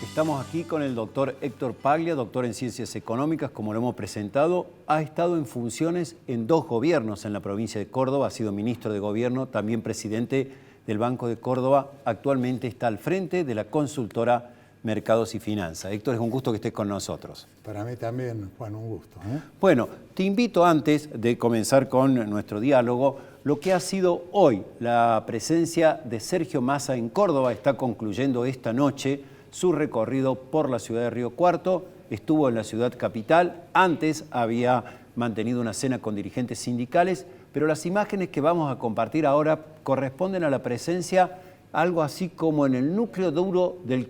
Estamos aquí con el doctor Héctor Paglia, doctor en Ciencias Económicas, como lo hemos presentado. Ha estado en funciones en 2 gobiernos en la provincia de Córdoba, ha sido ministro de Gobierno, también presidente del Banco de Córdoba. Actualmente está al frente de la consultora Mercados y Finanzas. Héctor, es un gusto que estés con nosotros. Para mí también, Juan, un gusto. Bueno, te invito antes de comenzar con nuestro diálogo, lo que ha sido hoy la presencia de Sergio Massa en Córdoba. Está concluyendo esta noche su recorrido por la ciudad de Río Cuarto. Estuvo en la ciudad capital, antes había mantenido una cena con dirigentes sindicales, pero las imágenes que vamos a compartir ahora corresponden a la presencia algo así como en el núcleo duro del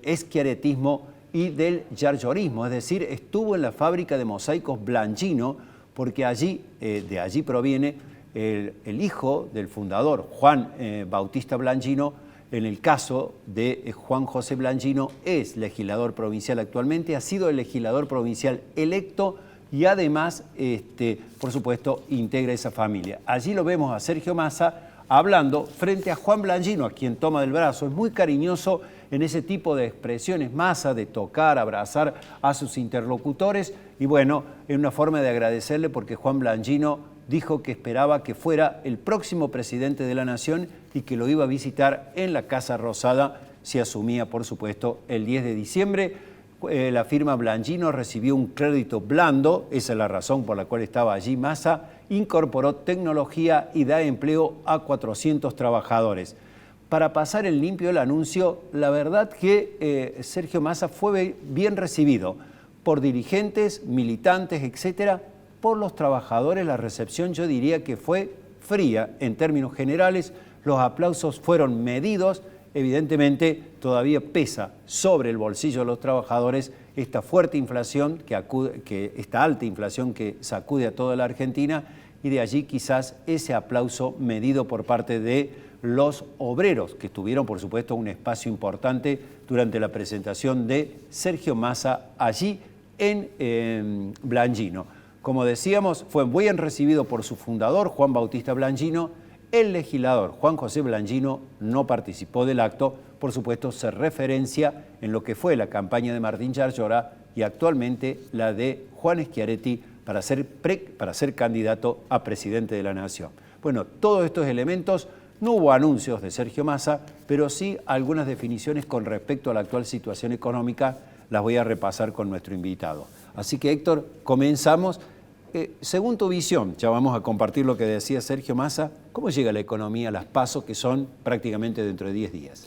schiarettismo y del giorgiorismo, es decir, estuvo en la fábrica de mosaicos Blangino, porque allí, de allí proviene el hijo del fundador, Juan Bautista Blangino. En el caso de Juan José Blangino, es legislador provincial actualmente, ha sido el legislador provincial electo y además, por supuesto, integra esa familia. Allí lo vemos a Sergio Massa hablando frente a Juan Blangino, a quien toma del brazo. Es muy cariñoso en ese tipo de expresiones, Massa, de tocar, abrazar a sus interlocutores. Y bueno, es una forma de agradecerle porque Juan Blangino dijo que esperaba que fuera el próximo presidente de la Nación y que lo iba a visitar en la Casa Rosada si asumía, por supuesto, el 10 de diciembre. La firma Blangino recibió un crédito blando, esa es la razón por la cual estaba allí Massa, incorporó tecnología y da empleo a 400 trabajadores. Para pasar en limpio el anuncio, la verdad que Sergio Massa fue bien recibido por dirigentes, militantes, etcétera. Por los trabajadores la recepción yo diría que fue fría en términos generales, los aplausos fueron medidos, evidentemente todavía pesa sobre el bolsillo de los trabajadores esta fuerte inflación, esta alta inflación que sacude a toda la Argentina, y de allí quizás ese aplauso medido por parte de los obreros, que tuvieron por supuesto un espacio importante durante la presentación de Sergio Massa allí en Blangino. Como decíamos, fue bien recibido por su fundador, Juan Bautista Blangino. El legislador Juan José Blangino no participó del acto. Por supuesto, se referencia en lo que fue la campaña de Martín Yarlora y actualmente la de Juan Schiaretti para ser candidato a presidente de la Nación. Bueno, todos estos elementos, no hubo anuncios de Sergio Massa, pero sí algunas definiciones con respecto a la actual situación económica. Las voy a repasar con nuestro invitado. Así que, Héctor, comenzamos. Según tu visión, ya vamos a compartir lo que decía Sergio Massa, ¿cómo llega la economía a las PASO, que son prácticamente dentro de 10 días?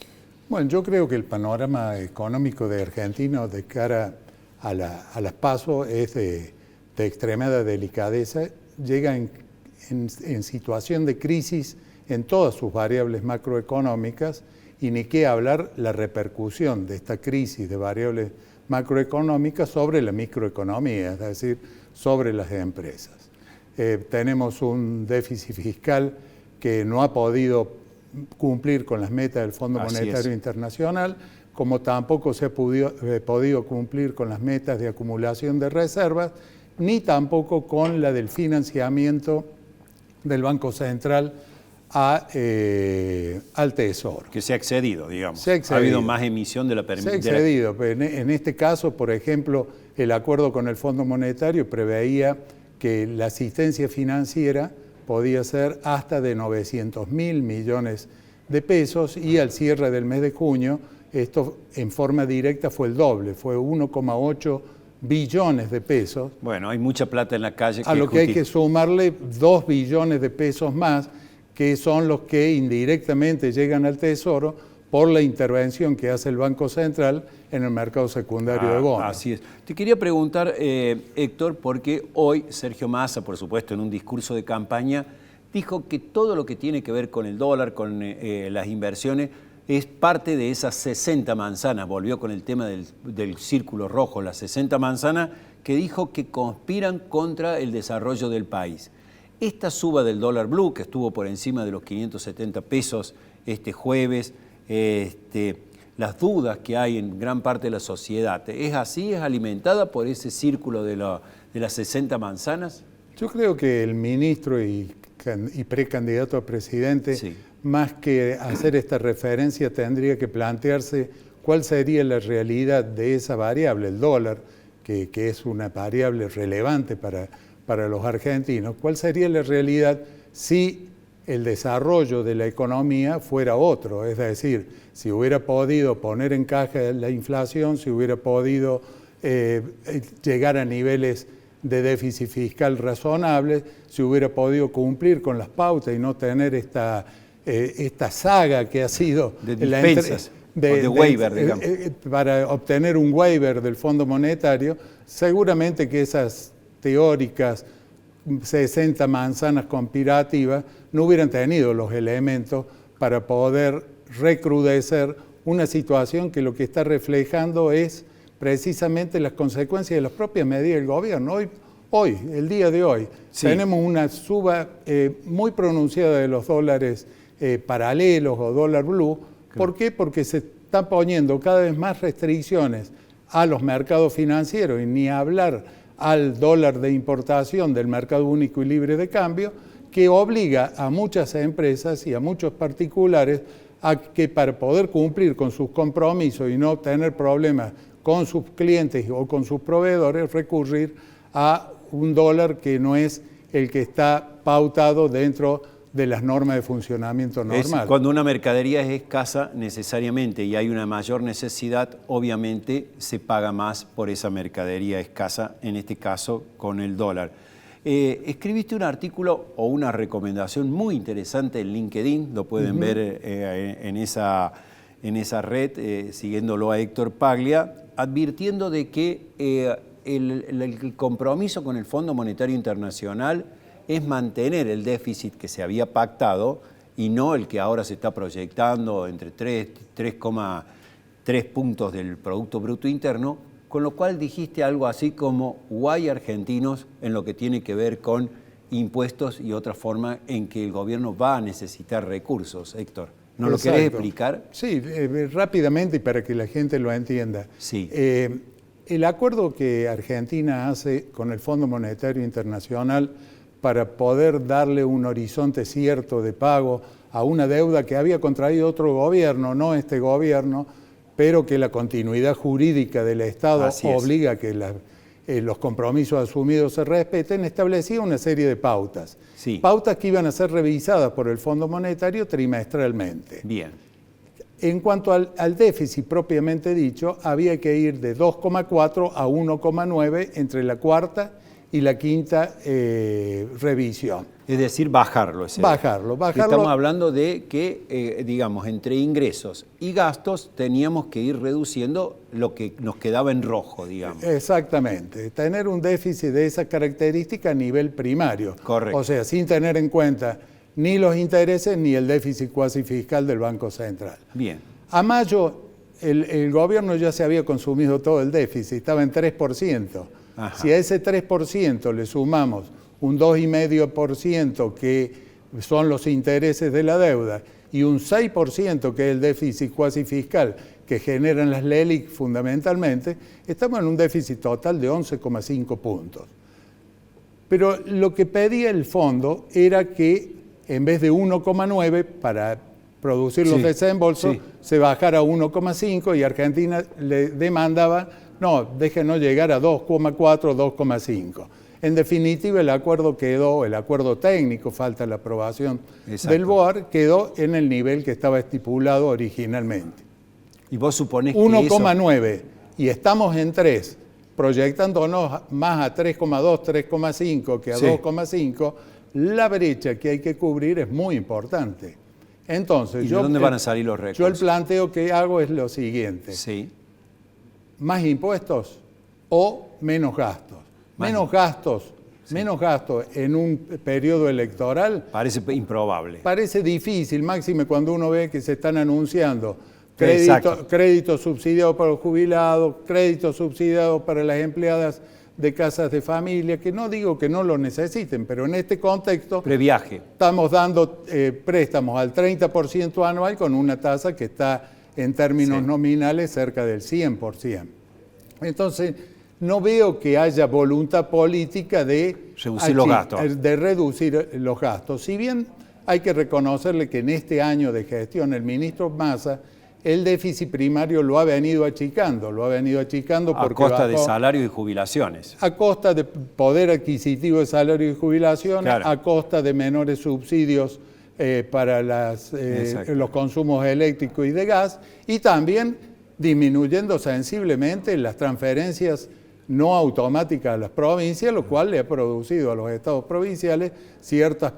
Bueno, yo creo que el panorama económico de Argentina de cara a las PASO es de extremada delicadeza. Llega en situación de crisis en todas sus variables macroeconómicas, y ni qué hablar la repercusión de esta crisis de variables macroeconómicas sobre la microeconomía, es decir, sobre las empresas. Tenemos un déficit fiscal que no ha podido cumplir con las metas del Fondo Monetario Internacional, como tampoco se ha podido cumplir con las metas de acumulación de reservas, ni tampoco con la del financiamiento del Banco Central al Tesoro. Que se ha excedido, digamos. Se ha excedido. Ha habido más emisión de la permitida. Se ha excedido. En este caso, por ejemplo, el acuerdo con el Fondo Monetario preveía que la asistencia financiera podía ser hasta de 900.000 millones de pesos, y al cierre del mes de junio, esto en forma directa fue el doble, fue 1,8 billones de pesos. Bueno, hay mucha plata en la calle. A lo que hay que sumarle 2 billones de pesos más, que son los que indirectamente llegan al Tesoro por la intervención que hace el Banco Central en el mercado secundario de bonos. Así es. Te quería preguntar, Héctor, porque hoy Sergio Massa, por supuesto, en un discurso de campaña, dijo que todo lo que tiene que ver con el dólar, con las inversiones, es parte de esas 60 manzanas. Volvió con el tema del círculo rojo, las 60 manzanas, que dijo que conspiran contra el desarrollo del país. Esta suba del dólar blue, que estuvo por encima de los 570 pesos este jueves, las dudas que hay en gran parte de la sociedad, ¿es así? ¿Es alimentada por ese círculo de las 60 manzanas? Yo creo que el ministro y precandidato a presidente, más que hacer esta referencia, tendría que plantearse cuál sería la realidad de esa variable, el dólar, que es una variable relevante para los argentinos, cuál sería la realidad si el desarrollo de la economía fuera otro, es decir, si hubiera podido poner en caja la inflación, si hubiera podido llegar a niveles de déficit fiscal razonables, si hubiera podido cumplir con las pautas y no tener esta saga que ha sido de dispensas, de waiver, digamos. Para obtener un waiver del Fondo Monetario, seguramente que esas teóricas 60 manzanas conspirativas no hubieran tenido los elementos para poder recrudecer una situación que lo que está reflejando es precisamente las consecuencias de las propias medidas del gobierno. Hoy, el día de hoy, sí, tenemos una suba muy pronunciada de los dólares paralelos o dólar blue. ¿Por qué? Porque se están poniendo cada vez más restricciones a los mercados financieros y ni hablar al dólar de importación del mercado único y libre de cambio, que obliga a muchas empresas y a muchos particulares a que para poder cumplir con sus compromisos y no tener problemas con sus clientes o con sus proveedores, recurrir a un dólar que no es el que está pautado dentro de las normas de funcionamiento normal. Cuando una mercadería es escasa necesariamente y hay una mayor necesidad, obviamente se paga más por esa mercadería escasa, en este caso con el dólar. Escribiste un artículo o una recomendación muy interesante en LinkedIn, lo pueden ver en esa red, siguiéndolo a Héctor Paglia, advirtiendo de que el compromiso con el Fondo Monetario Internacional es mantener el déficit que se había pactado y no el que ahora se está proyectando entre 3,3 puntos del Producto Bruto Interno, con lo cual dijiste algo así como guay argentinos en lo que tiene que ver con impuestos y otra forma en que el gobierno va a necesitar recursos. Héctor, ¿nos lo querés explicar? Sí, rápidamente y para que la gente lo entienda. Sí. El acuerdo que Argentina hace con el Fondo Monetario Internacional para poder darle un horizonte cierto de pago a una deuda que había contraído otro gobierno, no este gobierno, pero que la continuidad jurídica del Estado obliga a que los compromisos asumidos se respeten, establecía una serie de pautas. Sí. Pautas que iban a ser revisadas por el Fondo Monetario trimestralmente. Bien. En cuanto al déficit propiamente dicho, había que ir de 2,4 a 1,9 entre la cuarta y la quinta revisión. Es decir, bajarlo. Bajarlo. Estamos hablando de que, digamos, entre ingresos y gastos teníamos que ir reduciendo lo que nos quedaba en rojo, digamos. Exactamente. Tener un déficit de esa característica a nivel primario. Correcto. O sea, sin tener en cuenta ni los intereses ni el déficit cuasi fiscal del Banco Central. Bien. A mayo, el gobierno ya se había consumido todo el déficit, estaba en 3%. Ajá. Si a ese 3% le sumamos un 2,5% que son los intereses de la deuda y un 6% que es el déficit cuasi fiscal que generan las LELIQ fundamentalmente, estamos en un déficit total de 11,5 puntos. Pero lo que pedía el fondo era que en vez de 1,9 para producir los desembolsos, se bajara a 1,5 y Argentina le demandaba, no, déjenos llegar a 2,4, 2,5. En definitiva, el acuerdo quedó, el acuerdo técnico, falta la aprobación del BOAR, quedó en el nivel que estaba estipulado originalmente. ¿Y vos suponés que 1,9 y estamos en 3, proyectándonos más a 3,2, 3,5 que a 2,5, la brecha que hay que cubrir es muy importante. Entonces, ¿y de dónde van a salir los recursos? Yo el planteo que hago es lo siguiente. Sí. ¿Más impuestos o menos gastos? Menos gastos en un periodo electoral. Parece improbable. Parece difícil, máxime cuando uno ve que se están anunciando créditos subsidiados para los jubilados, créditos subsidiados para las empleadas de casas de familia, que no digo que no lo necesiten, pero en este contexto previaje. Estamos dando préstamos al 30% anual con una tasa que está en términos nominales cerca del 100%. Entonces, no veo que haya voluntad política de reducir los gastos. Si bien hay que reconocerle que en este año de gestión el ministro Massa el déficit primario lo ha venido achicando a porque costa de bajó, salarios y jubilaciones. a costa de poder adquisitivo de salario y jubilaciones, Claro. a costa de menores subsidios para los consumos eléctricos y de gas, y también disminuyendo sensiblemente las transferencias no automáticas a las provincias, lo cual le ha producido a los estados provinciales ciertos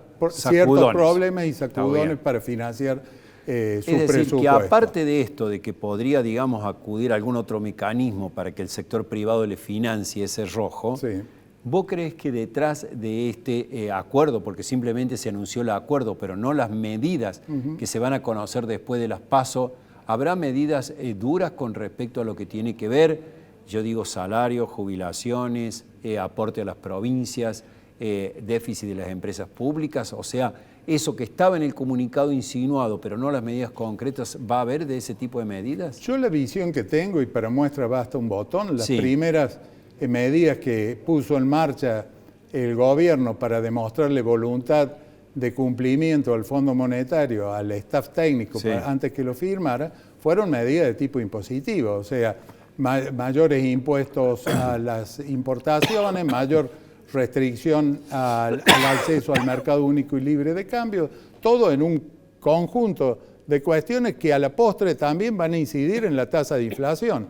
problemas y sacudones para financiar sus decir, presupuestos. que aparte de esto, de que podría, digamos, acudir a algún otro mecanismo para que el sector privado le financie ese rojo, Sí. ¿vos crees que detrás de este acuerdo, porque simplemente se anunció el acuerdo, pero no las medidas que se van a conocer después de las PASO, habrá medidas duras con respecto a lo que tiene que ver, yo digo salarios, jubilaciones, aporte a las provincias, déficit de las empresas públicas? O sea, eso que estaba en el comunicado insinuado, pero no las medidas concretas, ¿va a haber de ese tipo de medidas? Yo la visión que tengo, y para muestra basta un botón, las Sí. primeras medidas que puso en marcha el gobierno para demostrarle voluntad de cumplimiento al Fondo Monetario, al staff técnico, Sí. antes que lo firmara, fueron medidas de tipo impositivo, o sea, mayores impuestos a las importaciones, mayor restricción al acceso al mercado único y libre de cambio, todo en un conjunto de cuestiones que a la postre también van a incidir en la tasa de inflación.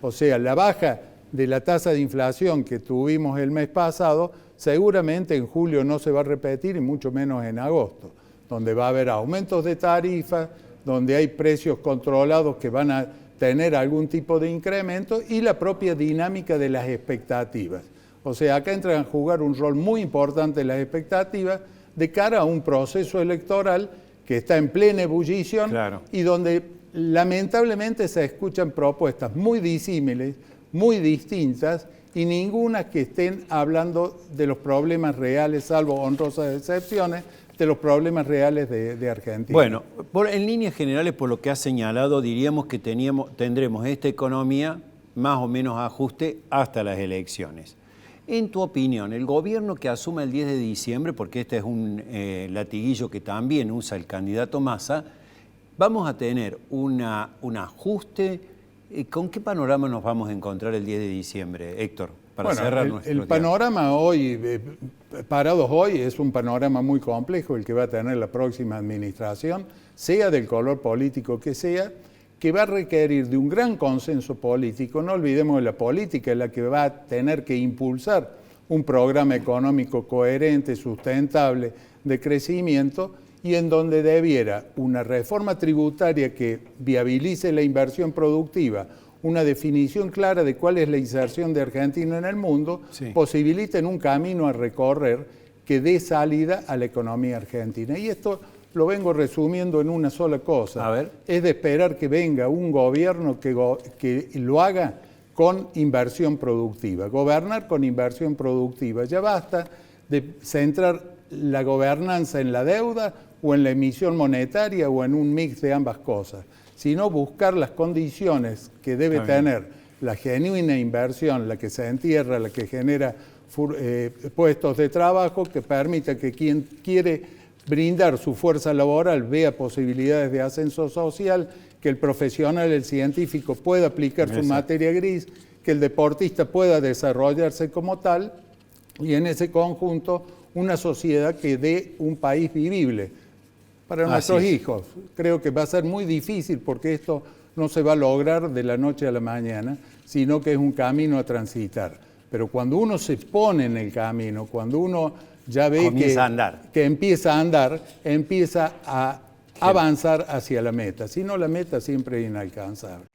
O sea, la baja de la tasa de inflación que tuvimos el mes pasado, seguramente en julio no se va a repetir y mucho menos en agosto, donde va a haber aumentos de tarifas, donde hay precios controlados que van a tener algún tipo de incremento y la propia dinámica de las expectativas. O sea, acá entran a jugar un rol muy importante las expectativas de cara a un proceso electoral que está en plena ebullición. Claro. Y donde lamentablemente se escuchan propuestas muy disímiles, muy distintas, y ninguna que estén hablando de los problemas reales, salvo honrosas excepciones, de los problemas reales de Argentina. Bueno, en líneas generales, por lo que has señalado, diríamos que tendremos esta economía más o menos ajuste hasta las elecciones. En tu opinión, el gobierno que asuma el 10 de diciembre, porque este es un latiguillo que también usa el candidato Massa, vamos a tener un ajuste. ¿Con qué panorama nos vamos a encontrar el 10 de diciembre, Héctor? Para cerrar el panorama hoy, parados hoy, es un panorama muy complejo el que va a tener la próxima administración, sea del color político que sea, que va a requerir de un gran consenso político. No olvidemos que la política es la que va a tener que impulsar un programa económico coherente, sustentable, de crecimiento, y en donde debiera una reforma tributaria que viabilice la inversión productiva, una definición clara de cuál es la inserción de Argentina en el mundo, sí, posibiliten un camino a recorrer que dé salida a la economía argentina. Y esto lo vengo resumiendo en una sola cosa. A ver. Es de esperar que venga un gobierno que lo haga con inversión productiva. Gobernar con inversión productiva. Ya basta de centrar la gobernanza en la deuda o en la emisión monetaria o en un mix de ambas cosas, sino buscar las condiciones que debe tener la genuina inversión, la que se entierra, la que genera puestos de trabajo, que permita que quien quiere brindar su fuerza laboral vea posibilidades de ascenso social, que el profesional, el científico pueda aplicar su materia gris, que el deportista pueda desarrollarse como tal, y en ese conjunto una sociedad que dé un país vivible para nuestros hijos. Creo que va a ser muy difícil porque esto no se va a lograr de la noche a la mañana, sino que es un camino a transitar. Pero cuando uno se pone en el camino, cuando uno ya ve que empieza a andar, empieza a avanzar hacia la meta. Si no, la meta siempre es inalcanzable.